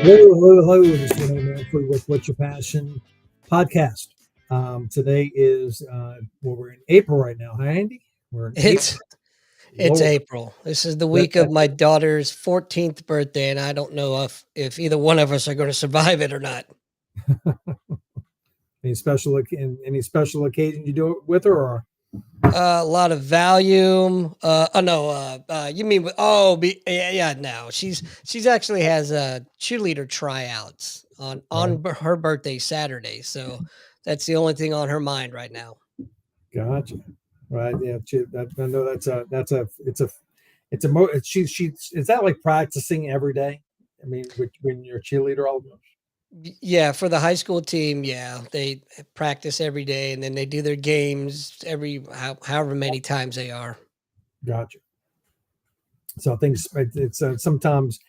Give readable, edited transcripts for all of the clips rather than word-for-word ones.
Hello, hello, hello. This is Rene Manfre with What's Your Passion podcast. Today is we're in April right now. Hi, Andy. We're in April. It's it's Lord, April. This is the that, week of my daughter's 14th birthday, and I don't know if either one of us are going to survive it or not. any special occasion you do it with her, or A lot of Valium. Oh no. You mean yeah. No, she's actually has cheerleader tryouts on her birthday Saturday, so that's the only thing on her mind right now. gotcha. Right? Yeah, I know she is that like practicing every day? I mean, when you're a cheerleader, all Yeah, for the high school team, yeah, they practice every day, and then they do their games however many times they are. gotcha. So I think it's sometimes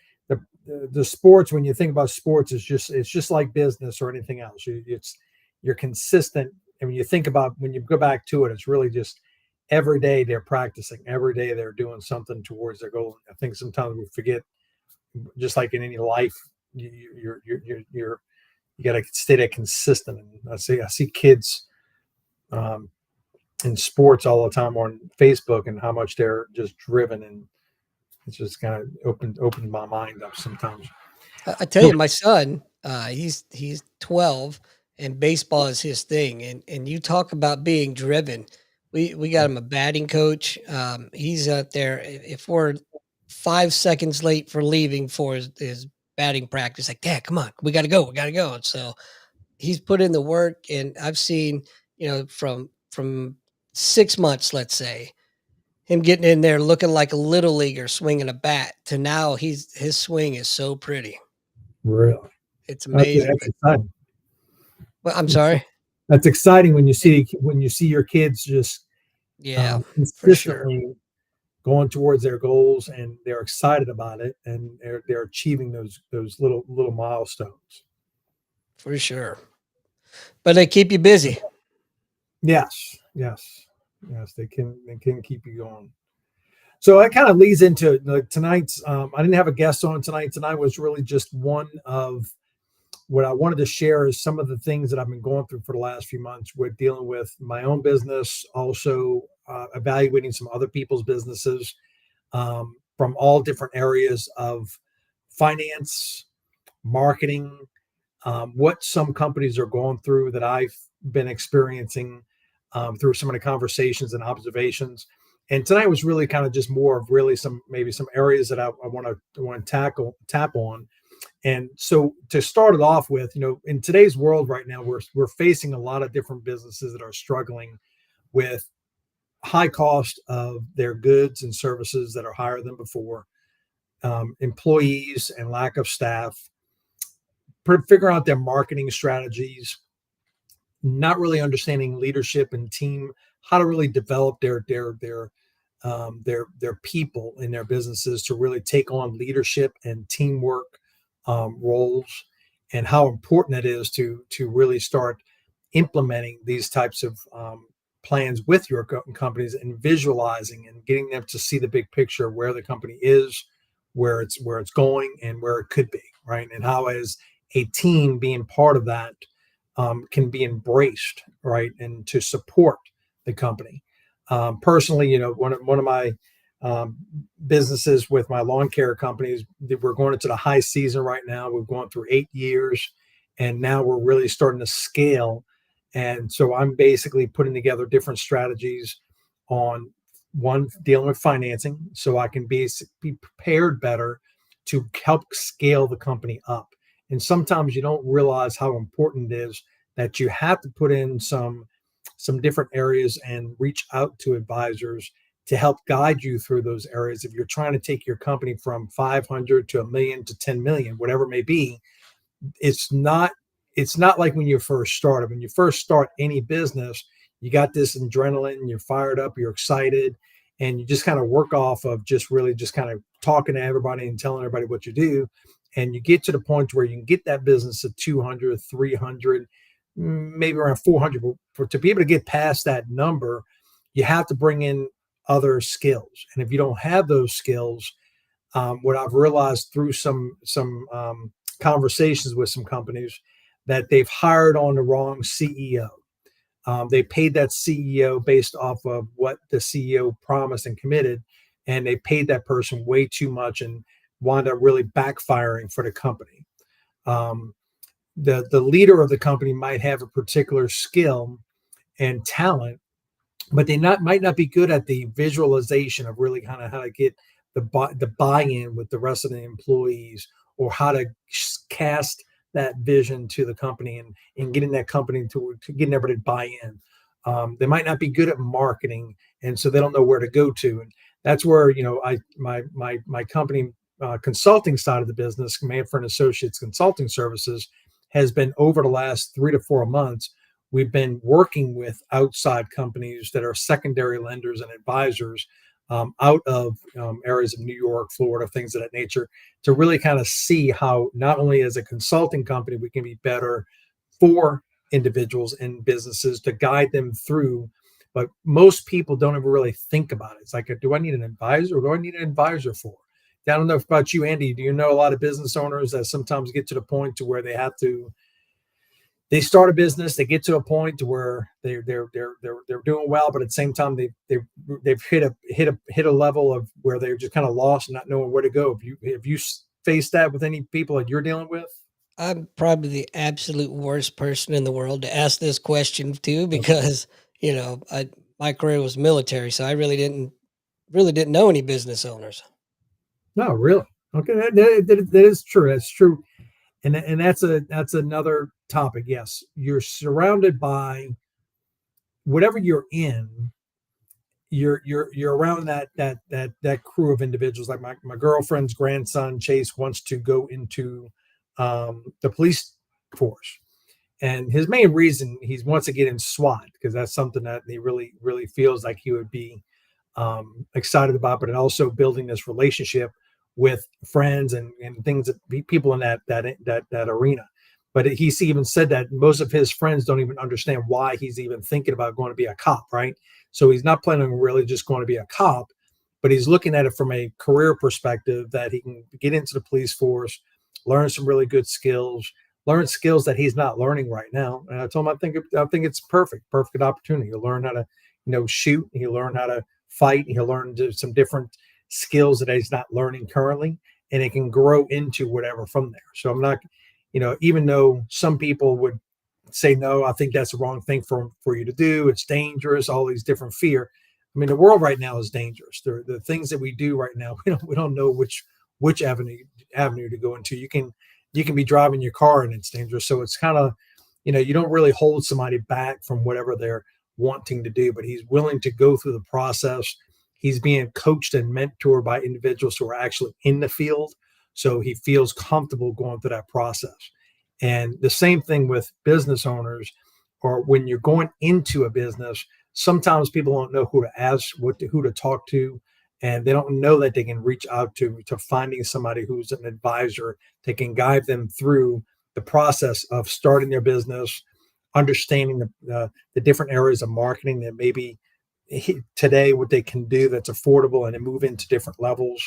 the sports, when you think about sports, it's just like business or anything else. You're consistent, and when you think about, when you go back to it, it's really just every day they're practicing, every day they're doing something towards their goal. I think sometimes we forget, just like in any life, you got to stay that consistent. And I see kids um, in sports all the time on Facebook, and how much they're just driven, and it's just kind of opened my mind up sometimes. I tell you, my son, he's 12, and baseball is his thing. And you talk about being driven. We got him a batting coach. He's out there. If we're 5 seconds late for leaving for his batting practice, like, Dad, come on, we got to go. And so he's put in the work, and I've seen, from 6 months, let's say, him getting in there looking like a little leaguer swinging a bat to now his swing is so pretty. Really, It's that's, amazing. that's exciting. Well, I'm sorry. That's exciting when you see your kids just Yeah, for sure. consistently going towards their goals, and they're excited about it, and they're achieving those little milestones. For sure. But they keep you busy. Yes, yes, yes. They can keep you going. So that kind of leads into like tonight's. I didn't have a guest on tonight. Tonight was really just one of what I wanted to share, is some of the things that I've been going through for the last few months with dealing with my own business, also evaluating some other people's businesses, from all different areas of finance, marketing, what some companies are going through that I've been experiencing through some of the conversations and observations. And tonight was really kind of just more of really some areas that I want to tap on. And so to start it off with, in today's world right now, we're facing a lot of different businesses that are struggling with high cost of their goods and services that are higher than before, employees and lack of staff, figure out their marketing strategies, not really understanding leadership and team, how to really develop their people in their businesses to really take on leadership and teamwork roles, and how important it is to really start implementing these types of plans with your companies, and visualizing and getting them to see the big picture of where the company is, where it's going, and where it could be, right? And how, as a team, being part of that can be embraced, right, and to support the company. Personally, one of my um, businesses with my lawn care companies, we're going into the high season right now. We've gone through 8 years, and now we're really starting to scale. And so I'm basically putting together different strategies on, one, dealing with financing, so I can be prepared better to help scale the company up. And sometimes you don't realize how important it is that you have to put in some different areas and reach out to advisors to help guide you through those areas. If you're trying to take your company from 500 to a million to 10 million, whatever it may be, it's not it's not like when you first started. When you first start any business, you got this adrenaline, you're fired up, you're excited, and you just kind of work off of just really just kind of talking to everybody and telling everybody what you do. And you get to the point where you can get that business at 200, 300, maybe around 400. But to be able to get past that number, you have to bring in other skills. And if you don't have those skills, what I've realized through some conversations with some companies that they've hired on the wrong CEO. They paid that CEO based off of what the CEO promised and committed, and they paid that person way too much and wound up really backfiring for the company. Um, the leader of the company might have a particular skill and talent, but they might not be good at the visualization of really kind of how to get the buy-in with the rest of the employees, or how to cast that vision to the company, and getting that company to getting everybody to buy in. They might not be good at marketing, and so they don't know where to go to. And that's where, my company, consulting side of the business, Manfre and Associates Consulting Services, has been, over the last 3 to 4 months, we've been working with outside companies that are secondary lenders and advisors, out of areas of New York, Florida, things of that nature, to really kind of see how, not only as a consulting company, we can be better for individuals and businesses to guide them through. But most people don't ever really think about it. It's like, do I need an advisor? Or do I need an advisor for? I don't know about you, Andy. Do you know a lot of business owners that sometimes get to the point to where they start a business, they get to a point to where they're doing well, but at the same time they've hit a level of where they're just kind of lost and not knowing where to go. Have you faced that with any people that you're dealing with? I'm probably the absolute worst person in the world to ask this question to, Okay. because, my career was military, so I really didn't know any business owners. No, really. Okay, that is true. That's true, and that's another topic. Yes, you're surrounded by whatever you're in. You're around that crew of individuals. Like my girlfriend's grandson Chase wants to go into the police force, and his main reason, he wants to get in SWAT, because that's something that he really feels like he would be excited about, but also building this relationship with friends and things, that people in that arena. But he's even said that most of his friends don't even understand why he's even thinking about going to be a cop, right? So he's not planning on really just going to be a cop, but he's looking at it from a career perspective, that he can get into the police force, learn some really good skills, learn skills that he's not learning right now. And I told him, I think it's perfect opportunity. You'll learn how to, shoot. He'll learn how to fight. He'll learn some different skills that he's not learning currently, and it can grow into whatever from there. So I'm not, even though some people would say no, I think that's the wrong thing for you to do. It's dangerous. All these different fear. I mean, the world right now is dangerous. The things that we do right now, we don't know which avenue to go into. You can be driving your car and it's dangerous. So it's kind of, you don't really hold somebody back from whatever they're wanting to do, but he's willing to go through the process. He's being coached and mentored by individuals who are actually in the field. So he feels comfortable going through that process. And the same thing with business owners, or when you're going into a business, sometimes people don't know who to ask, who to talk to, and they don't know that they can reach out to finding somebody who's an advisor that can guide them through the process of starting their business, understanding the different areas of marketing that maybe today what they can do that's affordable, and then move into different levels.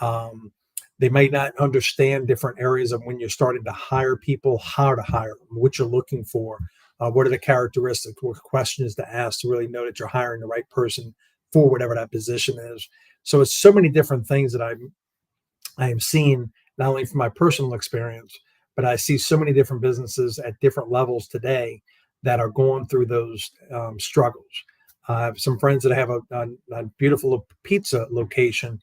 Um, they may not understand different areas of when you're starting to hire people, how to hire them, what you're looking for, what are the characteristics, what questions to ask to really know that you're hiring the right person for whatever that position is. So it's so many different things that I am seeing, not only from my personal experience, but I see so many different businesses at different levels today that are going through those struggles. I have some friends that have a beautiful pizza location,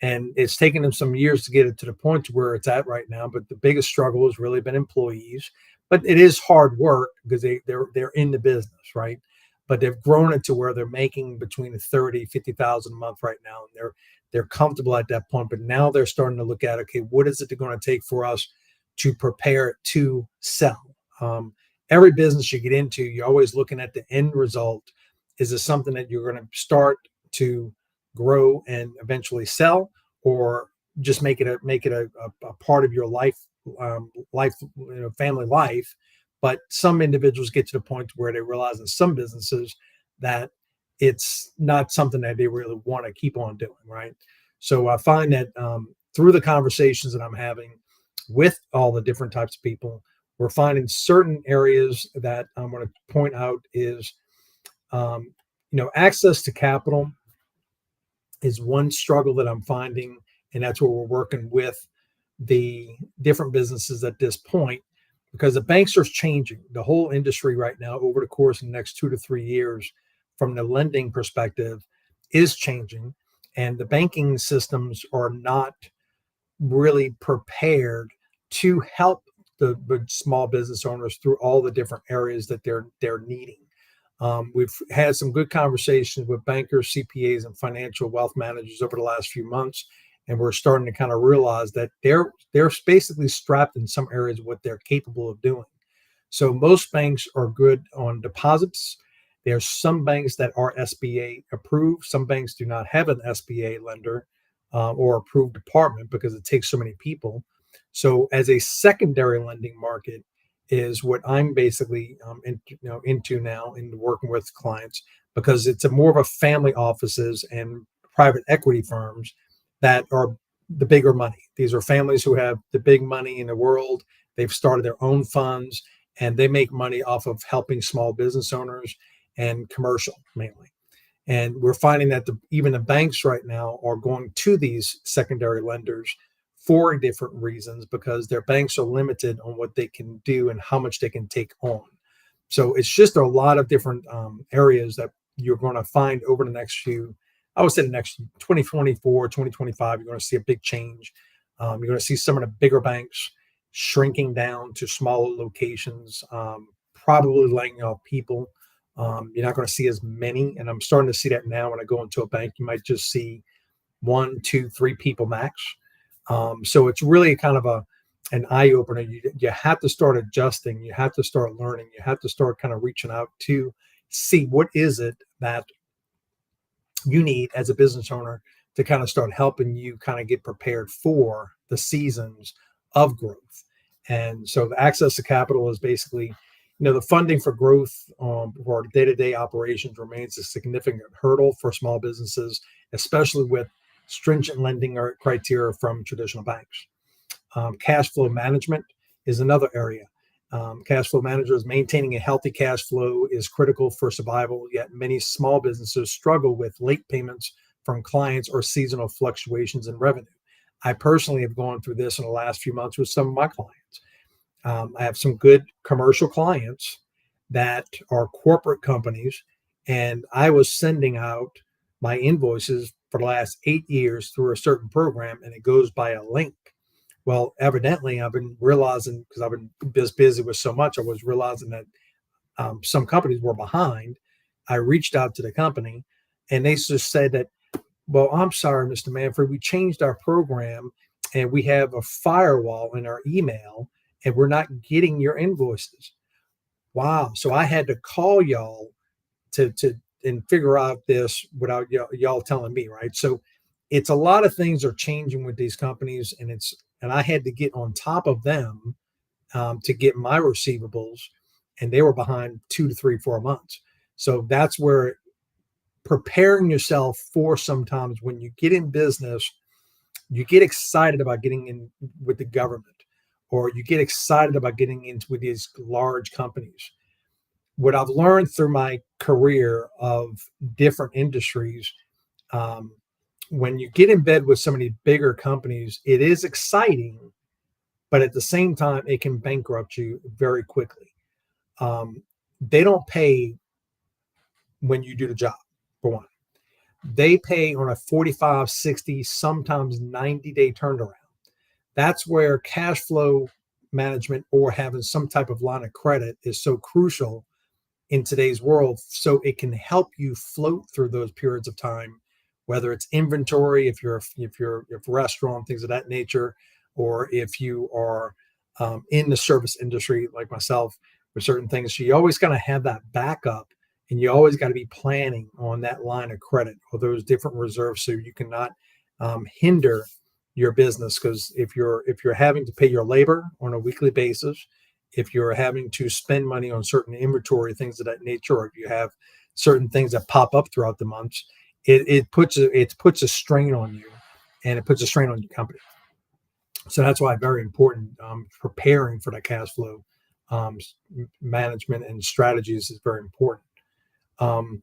and it's taken them some years to get it to the point to where it's at right now. But the biggest struggle has really been employees. But it is hard work, because they're in the business, right? But they've grown it to where they're making between 30, 50,000 a month right now, and they're comfortable at that point. But now they're starting to look at, okay, what is it going to take for us to prepare it to sell? Every business you get into, you're always looking at the end result. Is this something that you're going to start to grow and eventually sell, or just make it a part of your life, family life? But some individuals get to the point where they realize in some businesses that it's not something that they really want to keep on doing, right? So I find that through the conversations that I'm having, with all the different types of people. We're finding certain areas that I'm going to point out is, access to capital is one struggle that I'm finding, and that's where we're working with the different businesses at this point, because the banks are changing the whole industry right now over the course of the next 2 to 3 years. From the lending perspective, is changing, and the banking systems are not really prepared to help the small business owners through all the different areas that they're needing. We've had some good conversations with bankers, CPAs, and financial wealth managers over the last few months, and we're starting to kind of realize that they're basically strapped in some areas of what they're capable of doing. So most banks are good on deposits. There's some banks that are SBA approved. Some banks do not have an SBA lender or approved department because it takes so many people. So as a secondary lending market is what I'm basically into now in working with clients, because it's more of a family offices and private equity firms that are the bigger money. These are families who have the big money in the world. They've started their own funds, and they make money off of helping small business owners and commercial mainly. And we're finding that even the banks right now are going to these secondary lenders for different reasons, because their banks are limited on what they can do and how much they can take on. So it's just a lot of different areas that you're going to find over the next I would say the next 2024, 2025, you're going to see a big change. You're going to see some of the bigger banks shrinking down to smaller locations, probably laying off people. You're not going to see as many, and I'm starting to see that now. When I go into a bank, you might just see 1, 2, 3 people max. So it's really kind of an eye opener. You have to start adjusting. You have to start learning. You have to start kind of reaching out to see what is it that you need as a business owner to kind of start helping you kind of get prepared for the seasons of growth. And so the access to capital is basically, the funding for growth for day-to-day operations remains a significant hurdle for small businesses, especially with stringent lending criteria from traditional banks. Cash flow management is another area. Cash flow managers maintaining a healthy cash flow is critical for survival, yet many small businesses struggle with late payments from clients or seasonal fluctuations in revenue. I personally have gone through this in the last few months with some of my clients. I have some good commercial clients that are corporate companies, and I was sending out my invoices for the last 8 years through a certain program, and it goes by a link. Well, evidently, I've been realizing, because I've been this busy with so much, I was realizing that some companies were behind. I reached out to the company, and they just said that, well, I'm sorry, Mr. Manfre, we changed our program, and we have a firewall in our email, and we're not getting your invoices. Wow. So I had to call y'all to and figure out this without y'all telling me, right? So it's a lot of things are changing with these companies, and I had to get on top of them to get my receivables, and they were behind 2 to 3, 4 months. So that's where preparing yourself for, sometimes when you get in business, you get excited about getting in with the government, or you get excited about getting into with these large companies. What I've learned through my career of different industries, when you get in bed with some of these bigger companies, it is exciting, but at the same time, it can bankrupt you very quickly. They don't pay when you do the job, for one. They pay on a 45, 60, sometimes 90-day turnaround. That's where cash flow management or having some type of line of credit is so crucial in today's world, so it can help you float through those periods of time, whether it's inventory, if you're a restaurant, things of that nature, or if you are in the service industry like myself with certain things. So you always got to have that backup, and you always got to be planning on that line of credit or those different reserves, so you cannot hinder your business. Because if you're having to pay your labor on a weekly basis, if you're having to spend money on certain inventory, things of that nature, or if you have certain things that pop up throughout the months, it puts a strain on you, and it puts a strain on your company. So that's why very important, preparing for that cash flow um, management and strategies is very important. Um,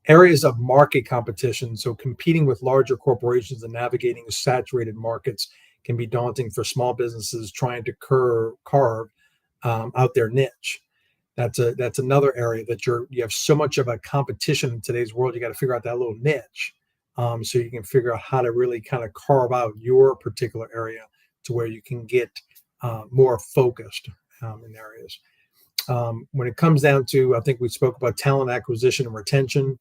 Areas of market competition. So competing with larger corporations and navigating saturated markets can be daunting for small businesses trying to carve out their niche. That's another area that you have so much of a competition in today's world. You got to figure out that little niche, so you can figure out how to really kind of carve out your particular area to where you can get more focused in areas. When it comes down to, I think we spoke about talent acquisition and retention,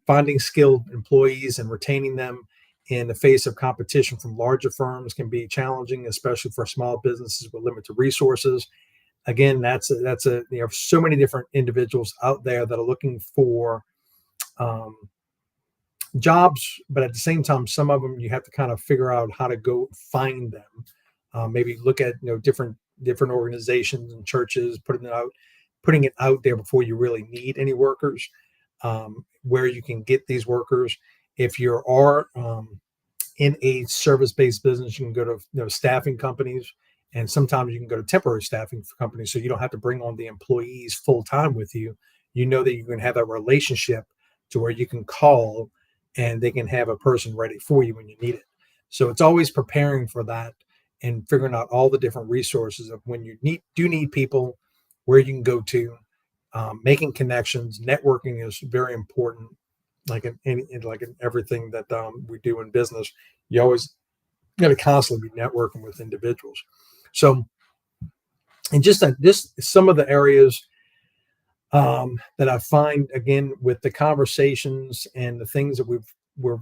finding skilled employees and retaining them in the face of competition from larger firms can be challenging, especially for small businesses with limited resources. Again, that's a so many different individuals out there that are looking for um, jobs, but at the same time, some of them you have to kind of figure out how to go find them. Maybe look at different organizations and churches, putting it out there before you really need any workers, where you can get these workers. If you are in a service-based business, you can go to staffing companies, and sometimes you can go to temporary staffing companies, so you don't have to bring on the employees full time with you. You know that you can have that relationship to where you can call and they can have a person ready for you when you need it. So it's always preparing for that and figuring out all the different resources of when you need people, where you can go to, making connections. Networking is very important. Like in everything that we do in business, you always got to constantly be networking with individuals. So, and just some of the areas that I find again with the conversations and the things that we're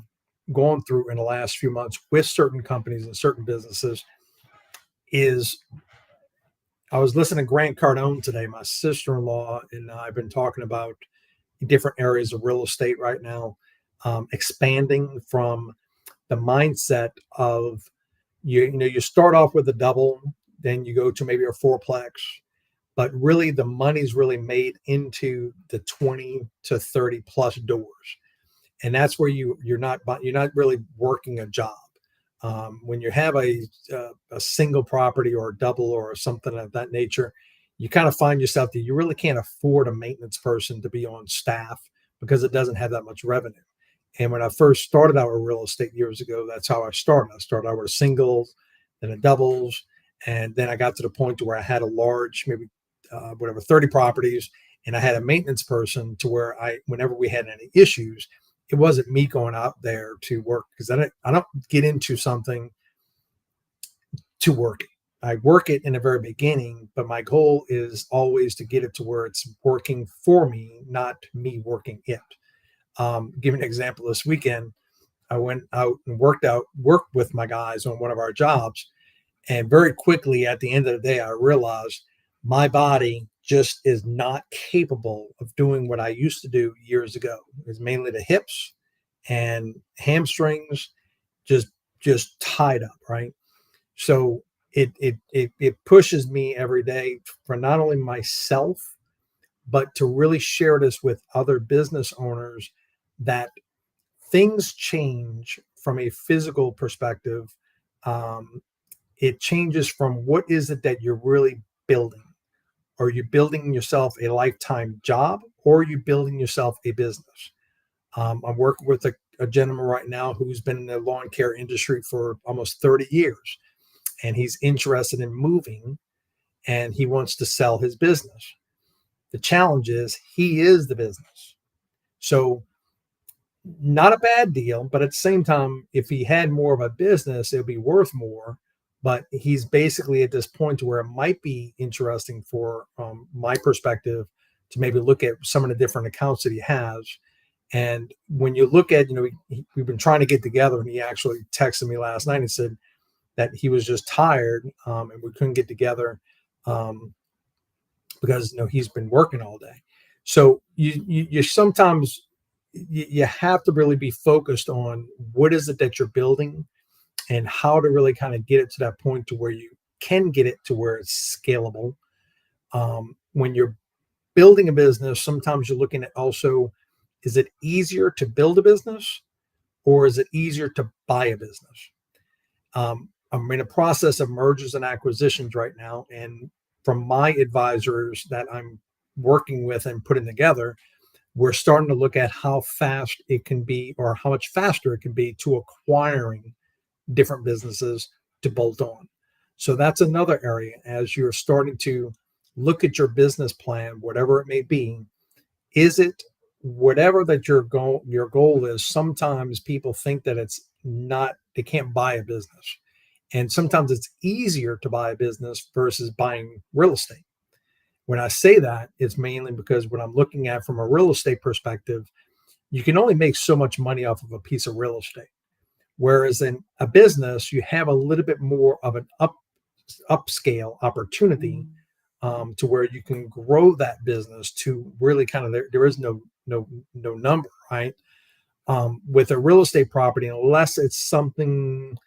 going through in the last few months with certain companies and certain businesses is I was listening to Grant Cardone today. My sister-in-law and I've been talking about different areas of real estate right now, expanding from the mindset of you start off with a double, then you go to maybe a fourplex, but really the money's really made into the 20 to 30 plus doors, and that's where you're not really working a job. When you have a single property or a double or something of that nature, you kind of find yourself that you really can't afford a maintenance person to be on staff because it doesn't have that much revenue. And when I first started out with real estate years ago, that's how I started. I started out with a singles, then a doubles, and then I got to the point to where I had a large, maybe 30 properties, and I had a maintenance person to where whenever we had any issues, it wasn't me going out there to work because I don't get into something to work it. I work it in the very beginning, but my goal is always to get it to where it's working for me, not me working it. Give an example. This weekend, I went out and worked with my guys on one of our jobs. And very quickly at the end of the day, I realized my body just is not capable of doing what I used to do years ago. It's mainly the hips and hamstrings just tied up, right? So it pushes me every day for not only myself, but to really share this with other business owners that things change from a physical perspective. Um, it changes from what is it that you're really building. Are you building yourself a lifetime job, or are you building yourself a business? I'm working with a gentleman right now who's been in the lawn care industry for almost 30 years, and he's interested in moving and he wants to sell his business. The challenge is he is the business. So, not a bad deal, but at the same time, if he had more of a business, it would be worth more. But he's basically at this point to where it might be interesting for my perspective to maybe look at some of the different accounts that he has. And when you look at, we've been trying to get together, and he actually texted me last night and said that he was just tired and we couldn't get together um, because he's been working all day. So you sometimes you have to really be focused on what is it that you're building and how to really kind of get it to that point to where you can get it to where it's scalable. When you're building a business, sometimes you're looking at also, is it easier to build a business or is it easier to buy a business? I'm in a process of mergers and acquisitions right now. And from my advisors that I'm working with and putting together, we're starting to look at how fast it can be or how much faster it can be to acquiring different businesses to bolt on. So that's another area as you're starting to look at your business plan, whatever it may be. Is it whatever that your goal is? Sometimes people think that it's not, they can't buy a business. And sometimes it's easier to buy a business versus buying real estate. When I say that, it's mainly because when I'm looking at from a real estate perspective, you can only make so much money off of a piece of real estate. Whereas in a business, you have a little bit more of an upscale opportunity to where you can grow that business to really kind of there is no number, right? With a real estate property, unless it's something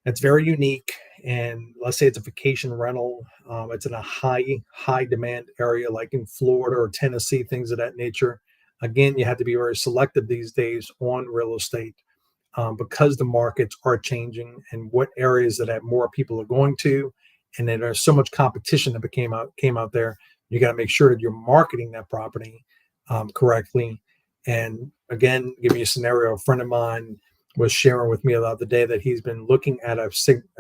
that's very unique, and let's say it's a vacation rental, it's in a high demand area like in Florida or Tennessee, things of that nature. Again, you have to be very selective these days on real estate because the markets are changing and what areas that have more people are going to, and then there's so much competition that came out there. You got to make sure that you're marketing that property correctly. And again, give me a scenario. A friend of mine was sharing with me the other day that he's been looking at a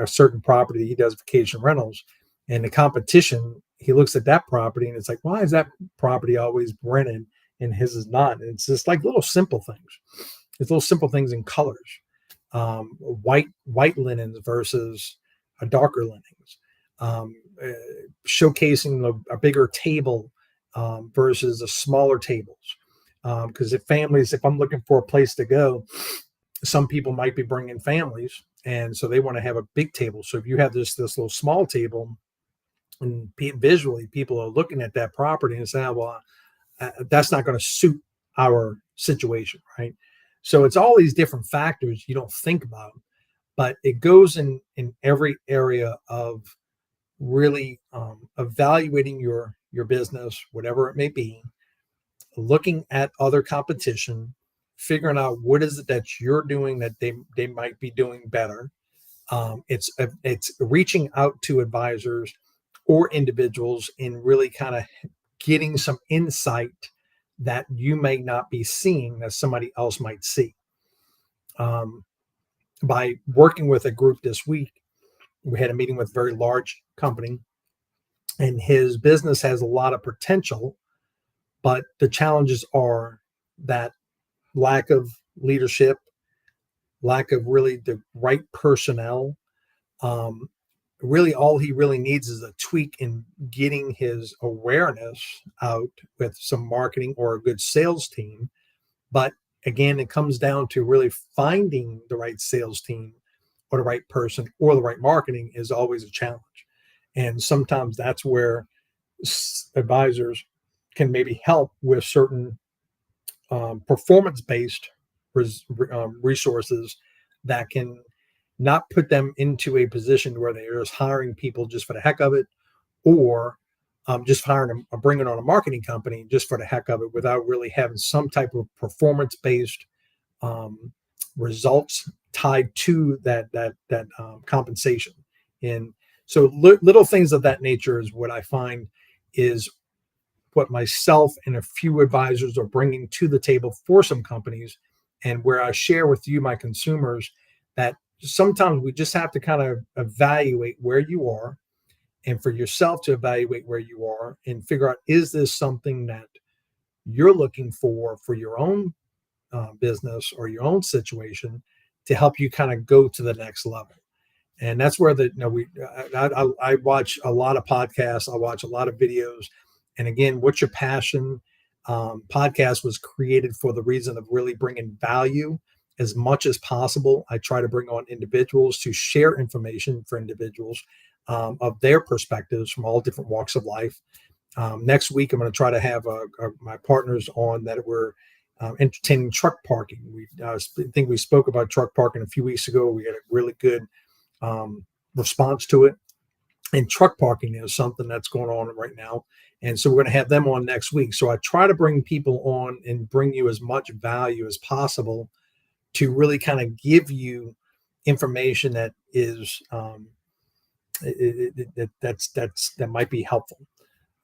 certain property. He does vacation rentals, and the competition. He looks at that property and it's like, why is that property always rented and his is not? And it's just like little simple things. It's little simple things in colors, white linens versus a darker linens, uh, showcasing a bigger table versus the smaller tables. Because if I'm looking for a place to go, some people might be bringing families, and so they want to have a big table. So if you have this little small table, and visually people are looking at that property and saying, well, that's not going to suit our situation, right? So it's all these different factors you don't think about, but it goes in every area of really evaluating your business, whatever it may be, looking at other competition, figuring out what is it that you're doing that they might be doing better. It's reaching out to advisors or individuals and really kind of getting some insight that you may not be seeing that somebody else might see. Um, by working with a group this week, we had a meeting with a very large company, and his business has a lot of potential, but the challenges are that lack of leadership, lack of really the right personnel. Um, really, all he really needs is a tweak in getting his awareness out with some marketing or a good sales team. But again, it comes down to really finding the right sales team or the right person or the right marketing is always a challenge. And sometimes that's where advisors can maybe help with certain performance based resources that can not put them into a position where they're just hiring people just for the heck of it, or just hiring them or bringing on a marketing company just for the heck of it without really having some type of performance based um, results tied to that compensation. And so little things of that nature is what I find is what myself and a few advisors are bringing to the table for some companies, and where I share with you, my consumers, that sometimes we just have to kind of evaluate where you are, and for yourself to evaluate where you are and figure out, is this something that you're looking for your own business or your own situation to help you kind of go to the next level. And that's where I watch a lot of podcasts, I watch a lot of videos, and again, what's your passion? Podcast was created for the reason of really bringing value as much as possible. I try to bring on individuals to share information for individuals of their perspectives from all different walks of life. Next week, I'm going to try to have my partners on that were entertaining truck parking. I think we spoke about truck parking a few weeks ago. We had a really good response to it. And truck parking is something that's going on right now. And so we're going to have them on next week. So I try to bring people on and bring you as much value as possible to really kind of give you information that is that might be helpful.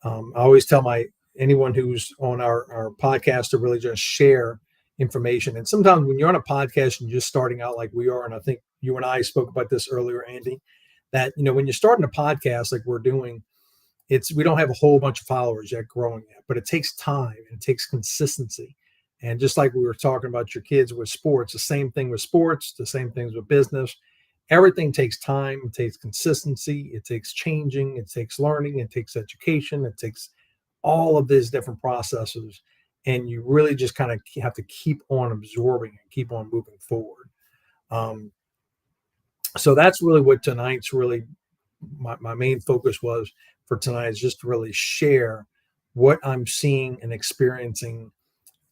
I always tell my anyone who's on our podcast to really just share information. And sometimes when you're on a podcast and you're just starting out like we are, and I think you and I spoke about this earlier, Andy, that when you're starting a podcast like we're doing, we don't have a whole bunch of followers yet growing yet, but it takes time and it takes consistency. And just like we were talking about your kids with sports, the same thing with sports, the same things with business. Everything takes time, it takes consistency, it takes changing, it takes learning, it takes education, it takes all of these different processes. And you really just kind of have to keep on absorbing and keep on moving forward. Um, so that's really what tonight's really my main focus was for tonight, is just to really share what I'm seeing and experiencing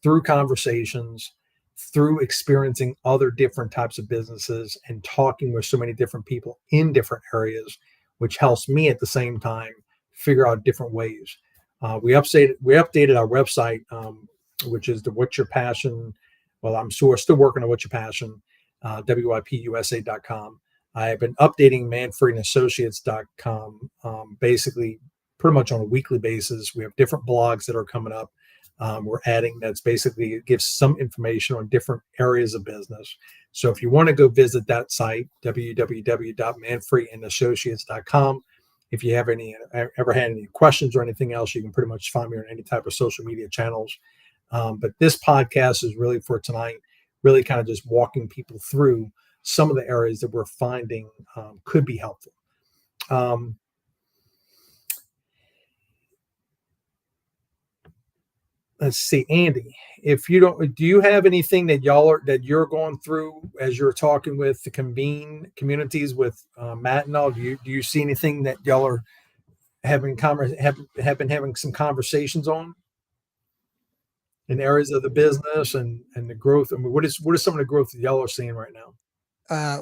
through conversations, through experiencing other different types of businesses and talking with so many different people in different areas, which helps me at the same time figure out different ways. We updated our website, which is the What's Your Passion. Well, I'm still working on What's Your Passion, WIPUSA.com. I have been updating manfreandassociates.com basically pretty much on a weekly basis. We have different blogs that are coming up. We're adding that's basically it gives some information on different areas of business. So if you want to go visit that site, www.manfreandassociates.com, if you have ever had any questions or anything else, you can pretty much find me on any type of social media channels. But this podcast is really for tonight, really kind of just walking people through some of the areas that we're finding could be helpful. Let's see, Andy, if you do you have anything that you're going through as you're talking with the convene communities with Matt and all? Do you see anything that y'all are having have been having some conversations on in areas of the business and the growth? I mean, what is some of the growth that y'all are seeing right now?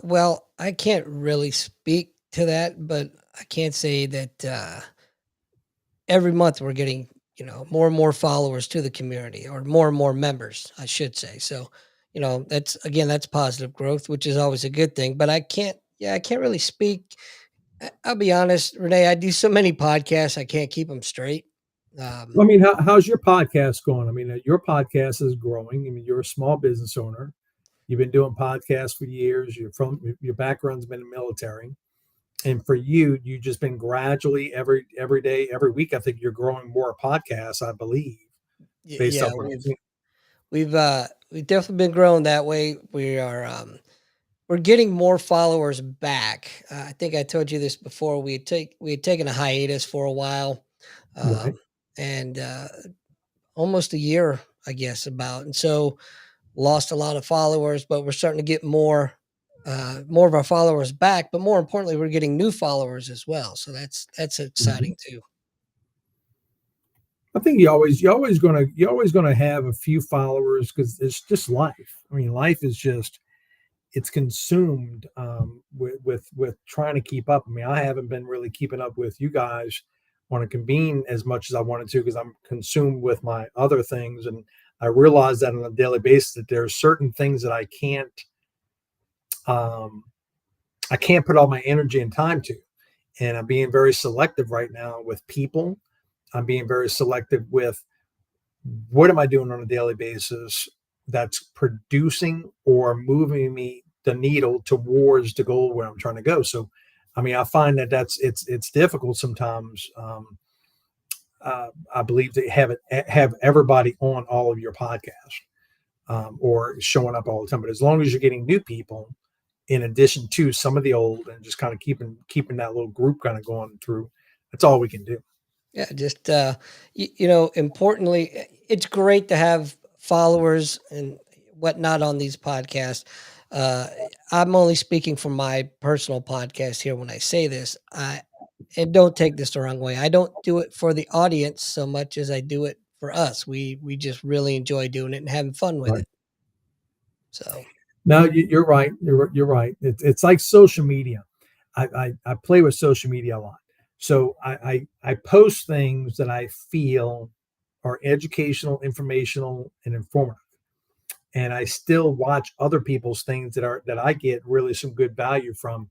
Well, I can't really speak to that, but I can say that every month we're getting more and more followers to the community, or more and more members, I should say. So, that's positive growth, which is always a good thing. But I can't really speak. I'll be honest, Renee. I do so many podcasts, I can't keep them straight. I mean, how's your podcast going? I mean, your podcast is growing. I mean, you're a small business owner. You've been doing podcasts for years. Your background's been in the military, and for you just been gradually every day, every week. I think you're growing more podcasts, I believe, based Yeah, off what I've seen. we've definitely been growing that way. We're getting more followers back. I think I told you this before. We had taken a hiatus for a while, Right. um, and almost a year, I guess, about. And so lost a lot of followers, but we're starting to get more of our followers back. But more importantly, we're getting new followers as well. So that's Mhm. exciting too. I think you're always gonna have a few followers because it's just life. I mean, life is just it's consumed with trying to keep up. I mean, I haven't been really keeping up with you guys on a convene as much as I wanted to because I'm consumed with my other things, and I realize that on a daily basis that there are certain things that um, I can't put all my energy and time to, and I'm being very selective right now with people. I'm being very selective with what am I doing on a daily basis that's producing or moving me the needle towards the goal where I'm trying to go. So, I mean, I find that it's difficult sometimes. I believe to have everybody on all of your podcasts or showing up all the time. But as long as you're getting new people, in addition to some of the old, and just kind of keeping that little group kind of going through, that's all we can do. Yeah, just importantly, it's great to have followers and whatnot on these podcasts. Uh, I'm only speaking from my personal podcast here when I say this. And don't take this the wrong way. I don't do it for the audience so much as I do it for us. We just really enjoy doing it and having fun with Right. it. So No, you're right. You're right. It's like social media. I play with social media a lot. So I post things that I feel are educational, informational, and informative. and I still watch other people's things that I get really some good value from.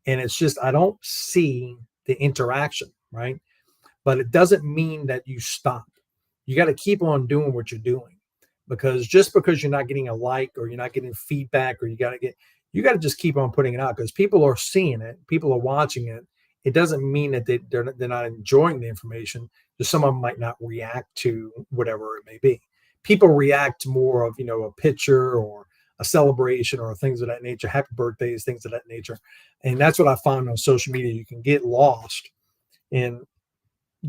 And it's just I don't see the interaction, right? But it doesn't mean that you stop. You got to keep on doing what you're doing, because just because you're not getting a like or you're not getting feedback, or you got to just keep on putting it out, because people are seeing it, people are watching it. It doesn't mean that they're not enjoying the information. Just some of them might not react to whatever it may be. People react to more of, a picture or a celebration or things of that nature, happy birthdays, things of that nature. And that's what I found on social media. You can get lost in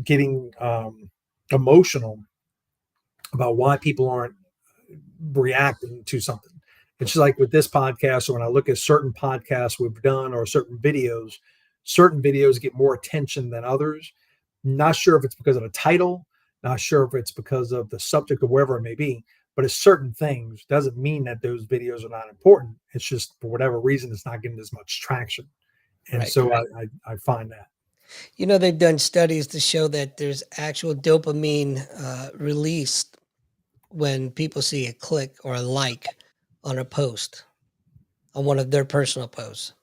getting emotional about why people aren't reacting to something. It's just like with this podcast, or when I look at certain podcasts we've done or certain videos get more attention than others. Not sure if it's because of the title, not sure if it's because of the subject or wherever it may be, but it's certain things. Doesn't mean that those videos are not important. It's just for whatever reason, it's not getting as much traction. And Right. so I find that. They've done studies to show that there's actual dopamine released when people see a click or a like on a post, on one of their personal posts.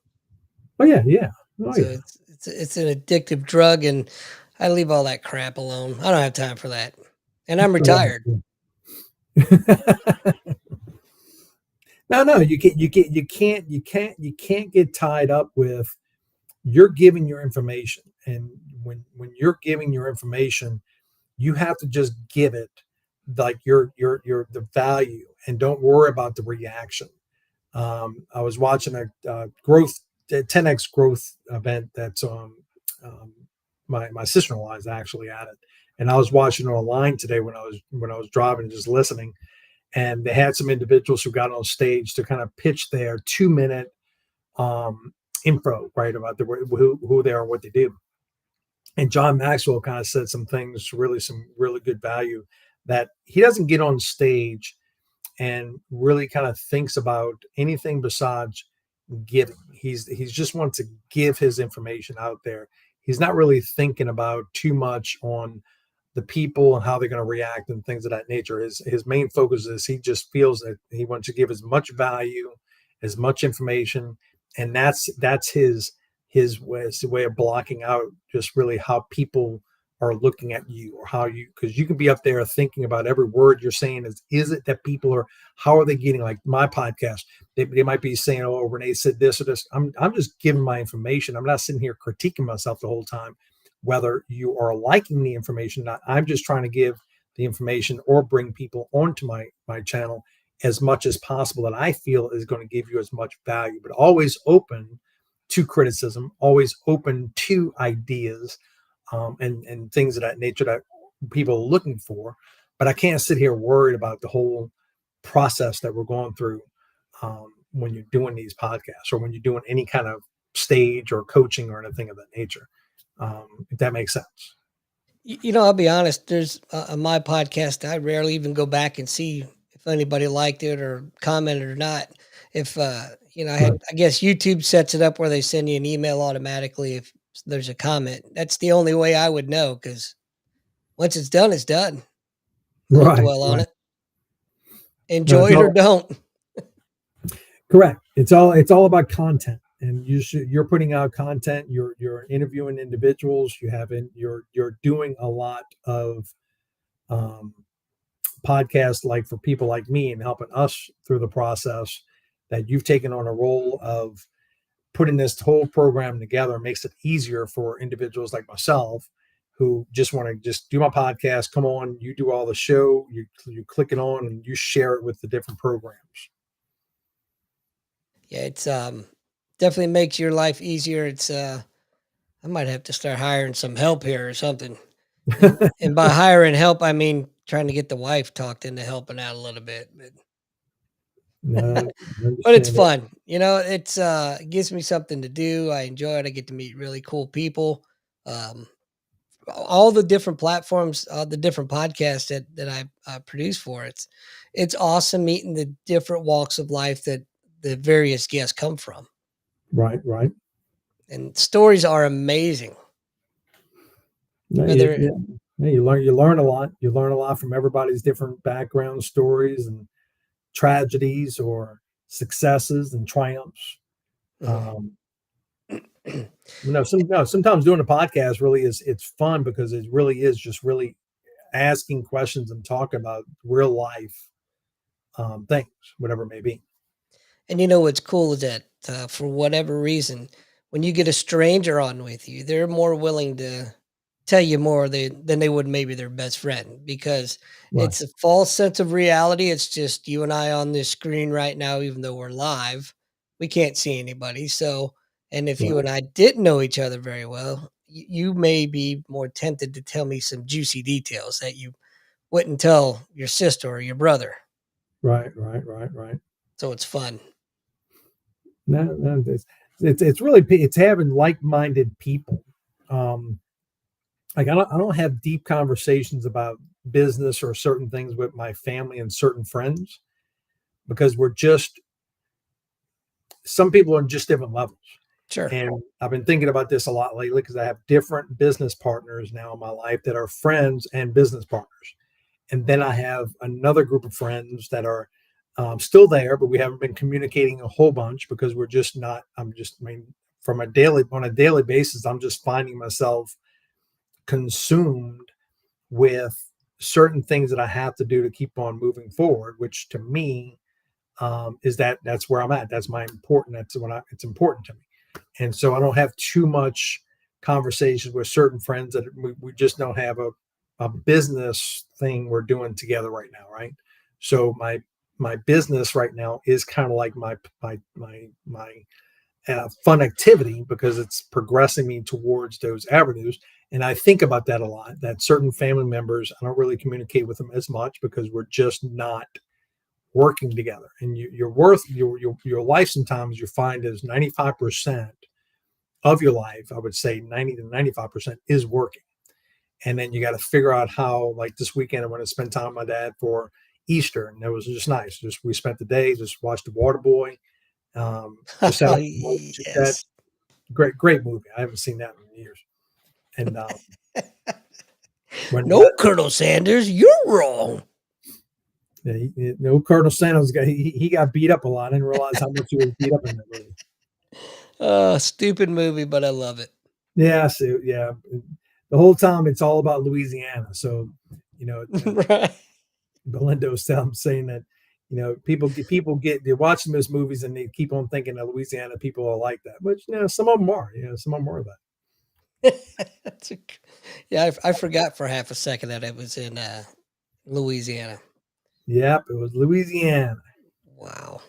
Oh yeah, yeah. Oh So yeah. it's an addictive drug, and I leave all that crap alone. I don't have time for that, and I'm Right. retired. No, you can't get tied up with, you're giving your information. And when you're giving your information, you have to just give it like your the value, and don't worry about the reaction. I was watching a 10x growth event that's um, my sister-in-law is actually at it, and I was watching it online today when I was driving and just listening. And they had some individuals who got on stage to kind of pitch their 2 minute um, info, right, about who they are and what they do. And John Maxwell kind of said some really good value, that he doesn't get on stage and really kind of thinks about anything besides giving. He's just wants to give his information out there. He's not really thinking about too much on the people and how they're going to react and things of that nature. His main focus is he just feels that he wants to give as much value, as much information, and that's his way of blocking out just really how people are looking at you, or how you, because you can be up there thinking about every word you're saying. Is it that people are, how are they getting, like my podcast, they might be saying, oh, Rene said this or this. I'm just giving my information. I'm not sitting here critiquing myself the whole time, whether you are liking the information or not. I'm just trying to give the information or bring people onto my channel as much as possible that I feel is going to give you as much value, but always open to criticism, always open to ideas, and things of that nature that people are looking for. But I can't sit here worried about the whole process that we're going through when you're doing these podcasts, or when you're doing any kind of stage or coaching or anything of that nature. If that makes sense. I'll be honest. There's on my podcast, I rarely even go back and see if anybody liked it or commented or not. If Right. I guess YouTube sets it up where they send you an email automatically if there's a comment. That's the only way I would know, because once it's done, it's done. I don't Right. dwell on Right. it. No, Enjoy it or don't. correct. It's all about content, and you're putting out content. You're interviewing individuals. You're doing a lot of um, podcasts, like for people like me, and helping us through the process. That you've taken on a role of putting this whole program together makes it easier for individuals like myself, who just want to just do my podcast. Come on, you do all the show. You click it on and you share it with the different programs. Yeah, it's definitely makes your life easier. It's I might have to start hiring some help here or something. And by hiring help, I mean trying to get the wife talked into helping out a little bit. No, I But it's understand it. fun. It gives me something to do. I enjoy it. I get to meet really cool people. Um, all the different platforms, the different podcasts that I produce for it's awesome meeting the different walks of life that the various guests come from, Right, right. and stories are amazing. No, Whether yeah, you learn a lot. You learn a lot from everybody's different background stories, and tragedies or successes and triumphs. Mhm. Um, no, sometimes doing a podcast really is it's fun because it really is just really asking questions and talking about real life things, whatever it may be. And you know what's cool is that, for whatever reason, when you get a stranger on with you, they're more willing to tell you more than they would maybe their best friend, because Right, it's a false sense of reality. It's just you and I on this screen right now, even though we're live, we can't see anybody. So, and if you right, and I didn't know each other very well, you may be more tempted to tell me some juicy details that you wouldn't tell your sister or your brother. right. So it's fun. No, it's really it's having like-minded people. Um, like I don't have deep conversations about business or certain things with my family and certain friends because we're just some people are just different levels. Sure. And I've been thinking about this a lot lately because I have different business partners now in my life that are friends and business partners. And then I have another group of friends that are still there, but we haven't been communicating a whole bunch because we're just not. I mean, on a daily basis, I'm just finding myself consumed with certain things that I have to do to keep on moving forward, which to me is that's where I'm at. That's my important. That's when it's important to me. And so I don't have too much conversations with certain friends that we just don't have a business thing we're doing together right now, right? So my business right now is kind of like my fun activity because it's progressing me towards those avenues. And I think about that a lot. That certain family members, I don't really communicate with them as much because we're just not working together. And your worth, your life, sometimes you find is 95% of your life. I would say 90 to 95% is working. And then you got to figure out how, like this weekend, I went to spend time with my dad for Easter, and it was just nice. Just we spent the day, just watched The Water Boy, just sat Oh, on the couch, chit chat. yes. Great movie. I haven't seen that in years. And when No, Colonel Sanders, you're wrong. no Colonel Sanders got he got beat up a lot. I didn't realize how much he was beat up in that movie. Stupid movie, but I love it. Yeah, so yeah, the whole time it's all about Louisiana. So you know, Right. Belinda was saying that people get they're watching those movies and they keep on thinking that Louisiana people are like that, but some of them are. Some of them are that. That's a g Yeah, I forgot for half a second that it was in, Louisiana. Yep, it was Louisiana. Wow.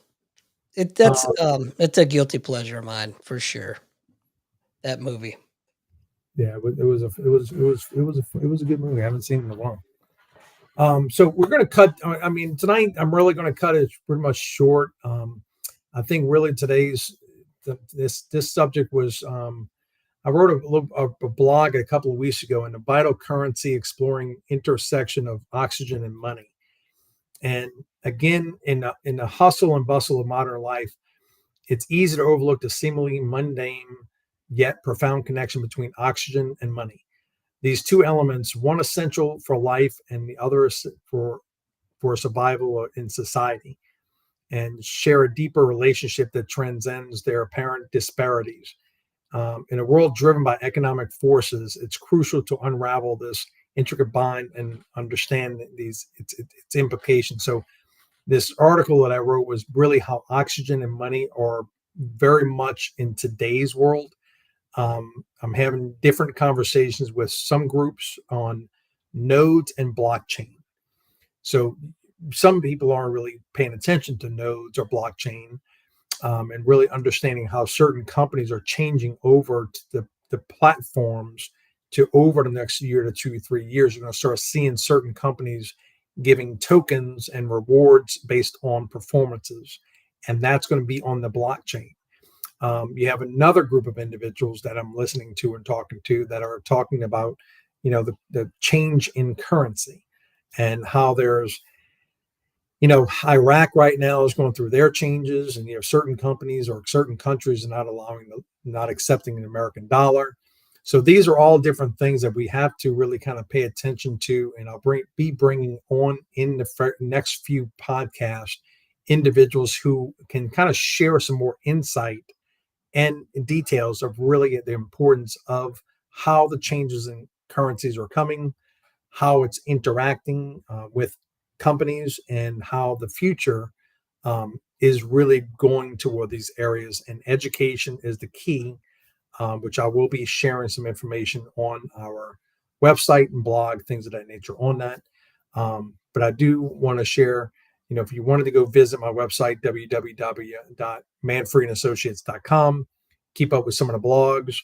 It Uh, that's, it's a guilty pleasure of mine for sure, that movie. yeah, it was a good movie. I haven't seen it in a while. So we're going to cut. I mean, tonight I'm really going to cut it pretty much short. I think really this subject was. I wrote a blog a couple of weeks ago in the vital currency exploring intersection of oxygen and money. And again, in the hustle and bustle of modern life, it's easy to overlook the seemingly mundane yet profound connection between oxygen and money. These two elements, one essential for life and the other for survival in society, and share a deeper relationship that transcends their apparent disparities. In a world driven by economic forces, it's crucial to unravel this intricate bind and understand its implications. So, this article that I wrote was really how oxygen and money are very much in today's world. I'm having different conversations with some groups on nodes and blockchain. So some people aren't really paying attention to nodes or blockchain, and really understanding how certain companies are changing over to the platforms to over the next year to 2 3 years. You're going to start seeing certain companies giving tokens and rewards based on performances, and that's going to be on the blockchain. You have another group of individuals that I'm listening to and talking to that are talking about, the change in currency and how there's, Iraq right now is going through their changes, and certain companies or certain countries are not accepting an American dollar. So these are all different things that we have to really kind of pay attention to, and I'll be bringing on in the next few podcasts individuals who can kind of share some more insight and details of really the importance of how the changes in currencies are coming, how it's interacting with companies, and how the future is really going toward these areas. And education is the key, which I will be sharing some information on our website and blog, things of that nature on that. But I do want to share, if you wanted to go visit my website, www.manfreeandassociates.com, keep up with some of the blogs.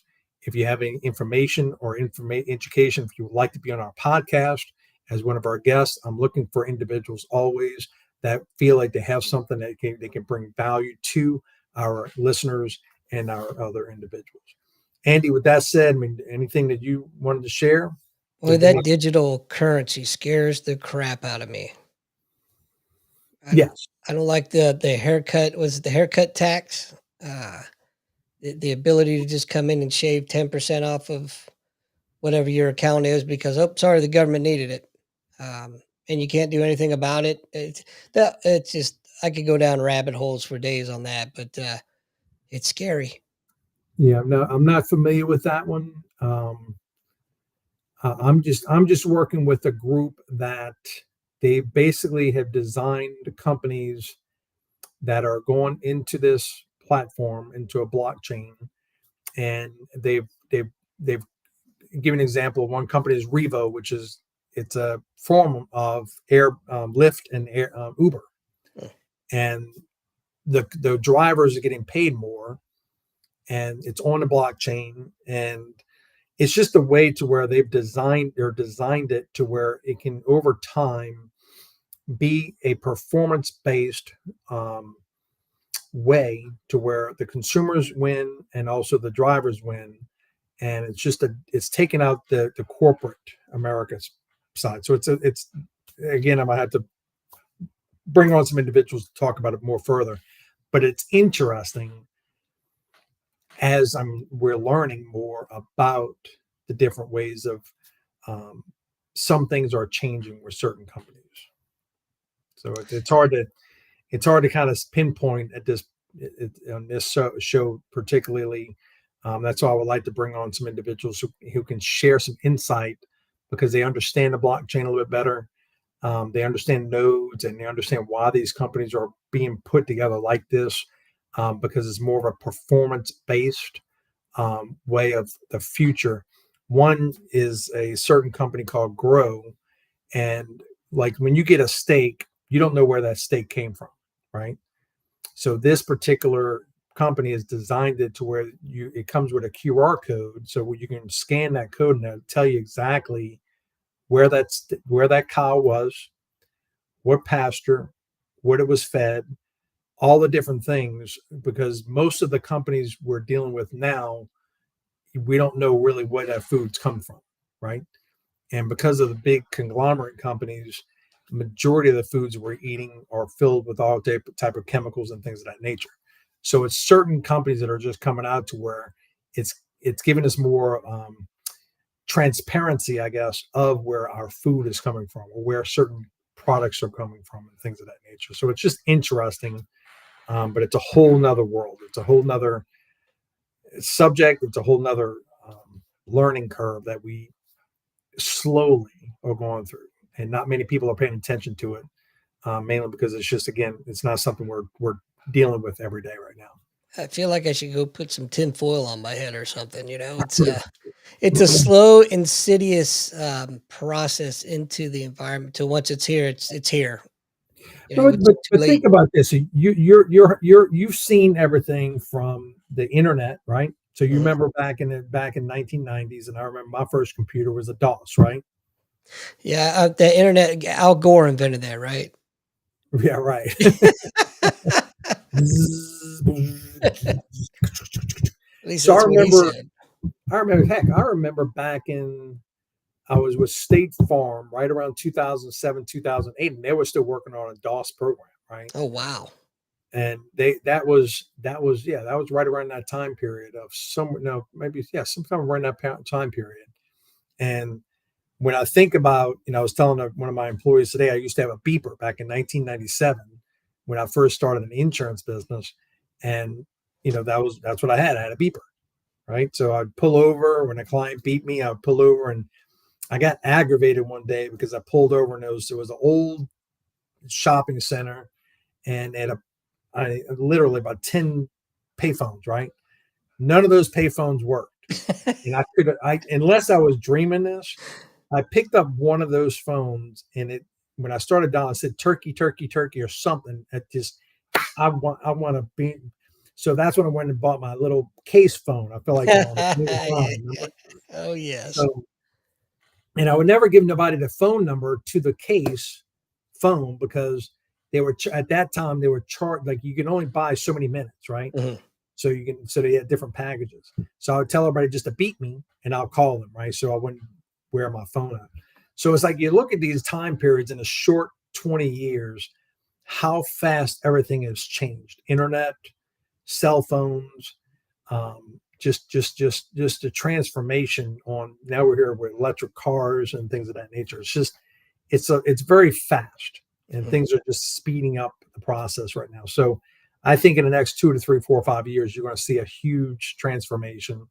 If you have any information or education, if you would like to be on our podcast as one of our guests, I'm looking for individuals always that feel like they have something that they can bring value to our listeners and our other individuals. Andy, with that said, I mean, anything that you wanted to share? Well, that digital currency scares the crap out of me. I don't Yes. I don't like the haircut. Was it the haircut tax? Uh, the ability to just come in and shave 10% off of whatever your account is because, oh, sorry, the government needed it, and you can't do anything about it. It's just I could go down rabbit holes for days on that, but it's scary. Yeah, no, I'm not familiar with that one. I'm just working with a group that they basically have designed companies that are going into this platform, into a blockchain, and they've given an example. One company is Revo, which is it's a form of air Lyft and air, Uber, Mm. and the drivers are getting paid more, and it's on the blockchain, and it's just a way to where they've designed it to where it can over time be a performance based way to where the consumers win and also the drivers win, and it's taken out the corporate America's side. So it's again, I might have to bring on some individuals to talk about it more further, but it's interesting as we're learning more about the different ways of um, some things are changing with certain companies. So it's hard to kind of pinpoint at this on this show particularly. That's why I would like to bring on some individuals who can share some insight because they understand the blockchain a little bit better. They understand nodes and they understand why these companies are being put together like this, because it's more of a performance based way of the future. One is a certain company called Grow, and like when you get a steak, you don't know where that steak came from, right? So this particular company has designed it to where it comes with a QR code, so you can scan that code and it'll tell you exactly where that cow was, what pasture, what it was fed, all the different things. Because most of the companies we're dealing with now, we don't know really where that food's come from, right? And because of the big conglomerate companies, the majority of the foods we're eating are filled with all type of chemicals and things of that nature. So it's certain companies that are just coming out to where it's giving us more transparency, I guess, of where our food is coming from or where certain products are coming from and things of that nature. So it's just interesting, but it's a whole nother world. It's a whole nother subject. It's a whole nother learning curve that we slowly are going through, and not many people are paying attention to it, mainly because it's just again, it's not something we're dealing with every day right now. I feel like I should go put some tin foil on my head or something. It's a slow, insidious process into the environment. Till once it's here, it's here. No, It's too but think late. about this. You've seen everything from the internet, right? So you Mhm. remember back in 1990s, and I remember my first computer was a DOS, right? Yeah, the internet. Al Gore invented that, right? Yeah, right. At least So that's what he said. I remember back in I was with State Farm right around 2007, 2008, and they were still working on a DOS program, right? Oh wow. And that was right around that time period of some no maybe yeah sometime around that time period. And when I think about, I was telling one of my employees today, I used to have a beeper back in 1997 when I first started in the insurance business. And, that's what I had. I had a beeper, right? So I'd pull over when a client beat me, I would pull over, and I got aggravated one day because I pulled over and there was an old shopping center, and I literally about 10 payphones, right? None of those payphones worked. And unless I was dreaming this, I picked up one of those phones, and when I started dialing, it said turkey, turkey, turkey, or something. I want to be. So that's when I went and bought my little case phone. I felt like on the Yeah. remember? Oh, yes. So, and I would never give nobody the phone number to the case phone because at that time they were charged, like you can only buy so many minutes, right? Mhm. So they had different packages. So I would tell everybody just to beat me and I'll call them, right? So I wouldn't wear my phone out. So it's like you look at these time periods in a short 20 years, how fast everything has changed. Internet, cell phones, just a transformation on. Now we're here with electric cars and things of that nature. It's very fast, and Mhm. things are just speeding up the process right now. So I think in the next 2 to 3, 4, 5 years, you're going to see a huge transformation,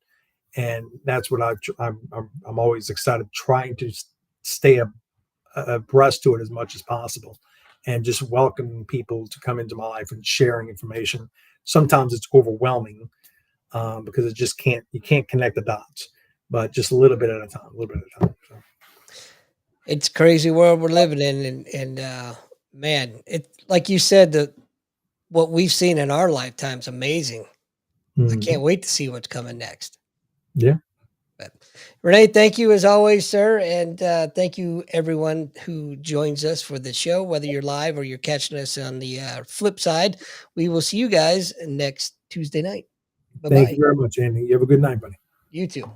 and that's what I'm always excited, trying to stay abreast to it as much as possible, and just welcoming people to come into my life and sharing information. Sometimes it's overwhelming because you can't connect the dots, but just a little bit at a time, a little bit at a time. So. It's a crazy world we're living in, and man, it like you said, what we've seen in our lifetime's amazing. I Mhm. can't wait to see what's coming next. Yeah. But Renee, thank you as always, sir, and thank you everyone who joins us for the show, whether you're live or you're catching us on the flip side. We will see you guys next Tuesday night. Bye Thank bye. you very much, Andy. You have a good night, buddy. You too.